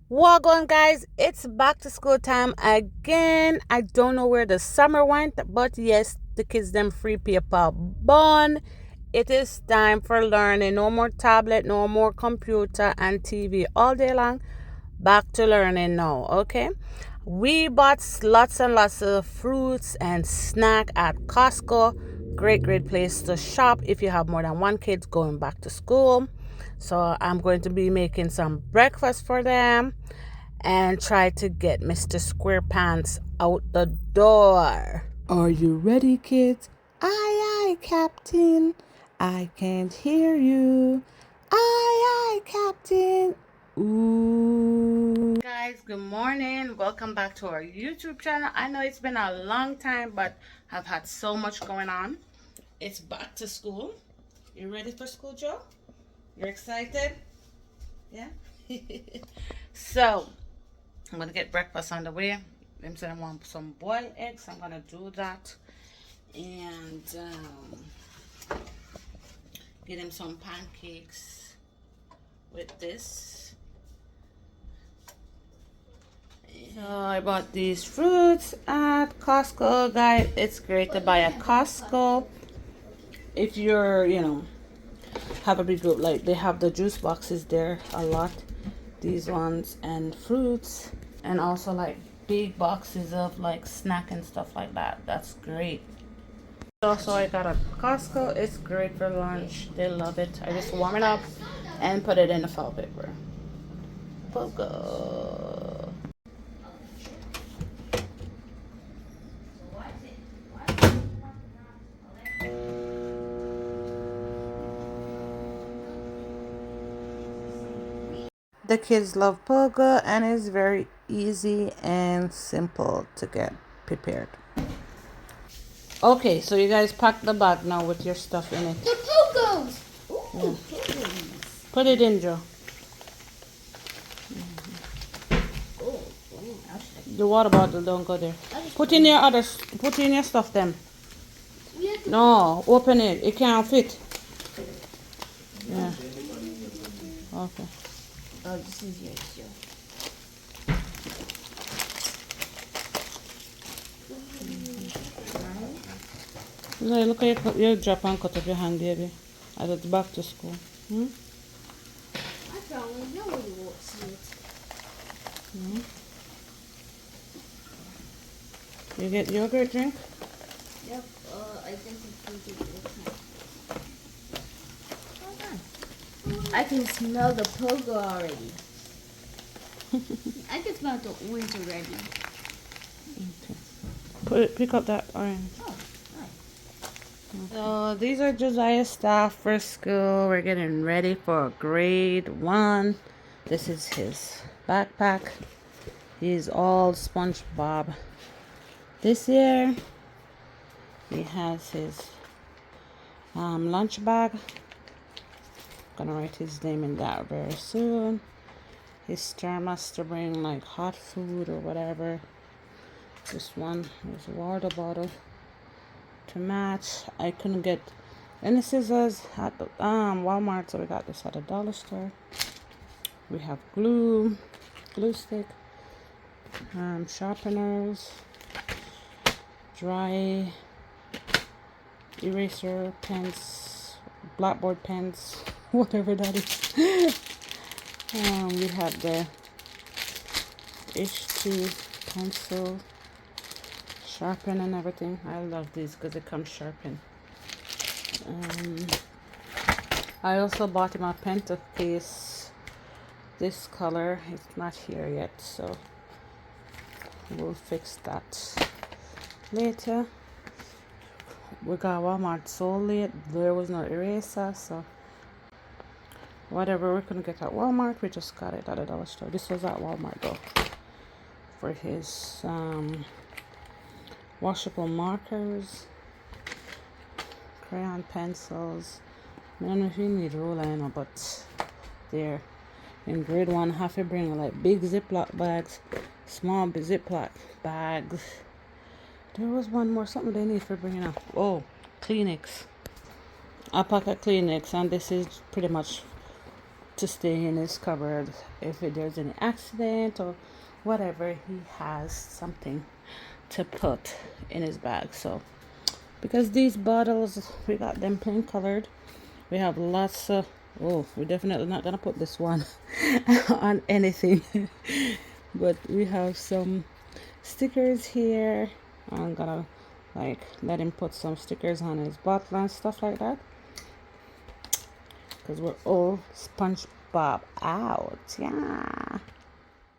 Welcome, guys. It's back to school time again. I don't know where the summer went, but yes, the kids them free paper bun. It is time for learning. No more tablet, no more computer and TV all day long. Back to learning now, okay? We bought lots and lots of fruits and snack at Costco. Great place to shop if you have more than one kid going back to school. So I'm going to be making some breakfast for them and try to get Mr. SquarePants out the door. Are you ready, kids? Aye, Captain. I can't hear you. Aye, Captain. Ooh. Guys, good morning. Welcome back to our YouTube channel. I know it's been a long time, but I've had so much going on. It's back to school. You ready for school, Joe? You're excited? Yeah? So, I'm gonna get breakfast on the way. Them said I want some boiled eggs. I'm gonna do that, and get him some pancakes with this. So I bought these fruits at Costco, guys. It's great to buy at Costco if you're, have a big group. Like they have the juice boxes there a lot. These ones and fruits, and also like big boxes of like snack and stuff like that. That's great. Also, I got a Costco. It's great for lunch. They love it. I just warm it up and put it in the foil paper. Pogo. The kids love pogo, and it's very easy and simple to get prepared. Okay, so you guys pack the bag now with your stuff in it. The pogos! Ooh, pogos. Put it in, Joe. Oh, The water bottle don't go there. Put in your put in your stuff then. No, open it. It can't fit. Yeah. Okay. Oh, this is yours, Joe. No, look at your drop and cut up your hand, baby. As it's back to school. Hmm? I probably know where you won't see it. Hmm? You get yogurt drink? Yep, I think it's pretty good. I can smell the pogo already. I can smell the orange already. Okay. Pick up that orange. Oh, nice. So these are Josiah's stuff for school. We're getting ready for grade 1. This is his backpack. He's all SpongeBob. This year he has his lunch bag. Gonna write his name in that very soon. His thermos to bring like hot food or whatever. This one is a water bottle to match. I couldn't get any scissors at the Walmart, so we got this at the dollar store. We have glue stick, sharpeners, dry eraser pens, blackboard pens, whatever that is. We have the H2 pencil, sharpen and everything. I love these because it comes sharpened. I also bought him a pencil case. This color is not here yet, so we'll fix that later. We got Walmart so late, there was no eraser, so whatever we couldn't get at Walmart, we just got it at a dollar store. This was at Walmart though, for his washable markers, crayon pencils. I don't know if you need ruler, you know, but there. In grade 1, have to bring like big Ziploc bags, small Ziploc bags. There was one more, something they need for bringing up. Oh, Kleenex. A pack of Kleenex, and this is pretty much to stay in his cupboard. If there's any accident or whatever, he has something to put in his bag. So because these bottles, we got them plain colored, we have lots of, oh, we're definitely not gonna put this one on anything. But we have some stickers here. I'm gonna like let him put some stickers on his bottle and stuff like that, because we're all SpongeBob out. Yeah.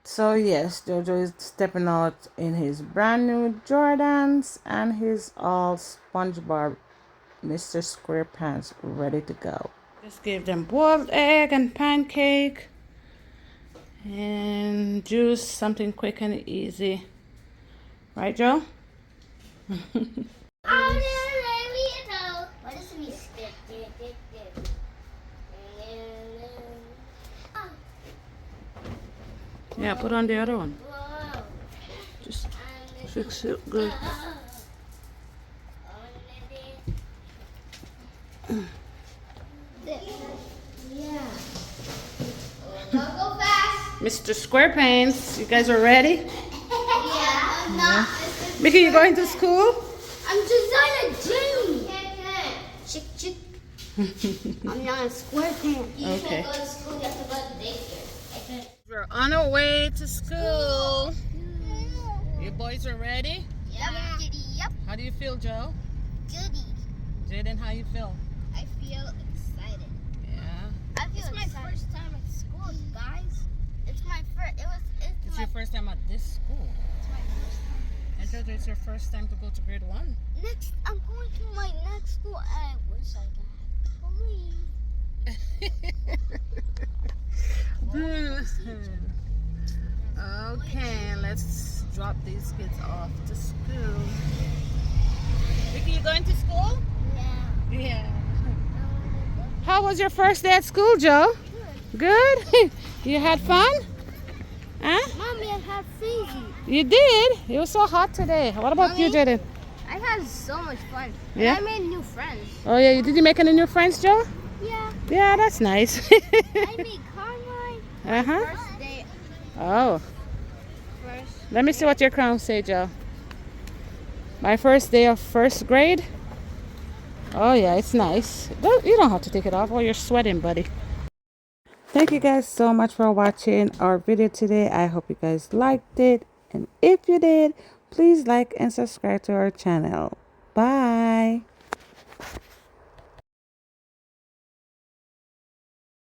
So yes, Jojo is stepping out in his brand new Jordans and his all SpongeBob Mr. SquarePants ready to go. Just gave them boiled egg and pancake and juice, something quick and easy. Right, Joe? Yeah, put on the other one. Just fix it good. Go fast. Mr. SquarePants, you guys are ready? Yeah. Mickey, you going to school? I'm just on a gym. Chick, chick. I'm not a square pants. You Okay. can't go to school. You have to go to daycare. We're on our way to school. You boys are ready? Yep. Yep. How do you feel, Joe? Goody. Jaden, how you feel? I feel excited. Yeah. It's my first time at school, guys. It's my first. It's your first time at this school. It's my first time. And Jojo, it's your first time to go to grade 1. I'm going to my next school. I wish I could. Okay, let's drop these kids off to school. Vicky, you going to school? Yeah. Yeah. How was your first day at school, Joe? Good? You had fun? Huh? Mommy, I had Fiji. You did? It was so hot today. What about you, Jaden? I had so much fun. Yeah? I made new friends. Oh, yeah. Did you make any new friends, Joe? Yeah. Yeah, that's nice. I made Carmine. Uh-huh. First day. Oh. First. Let me see what your crown say, Joe. My first day of first grade? Oh, yeah, it's nice. You don't have to take it off. Oh, you're sweating, buddy. Thank you guys so much for watching our video today. I hope you guys liked it. And if you did, please like and subscribe to our channel. Bye.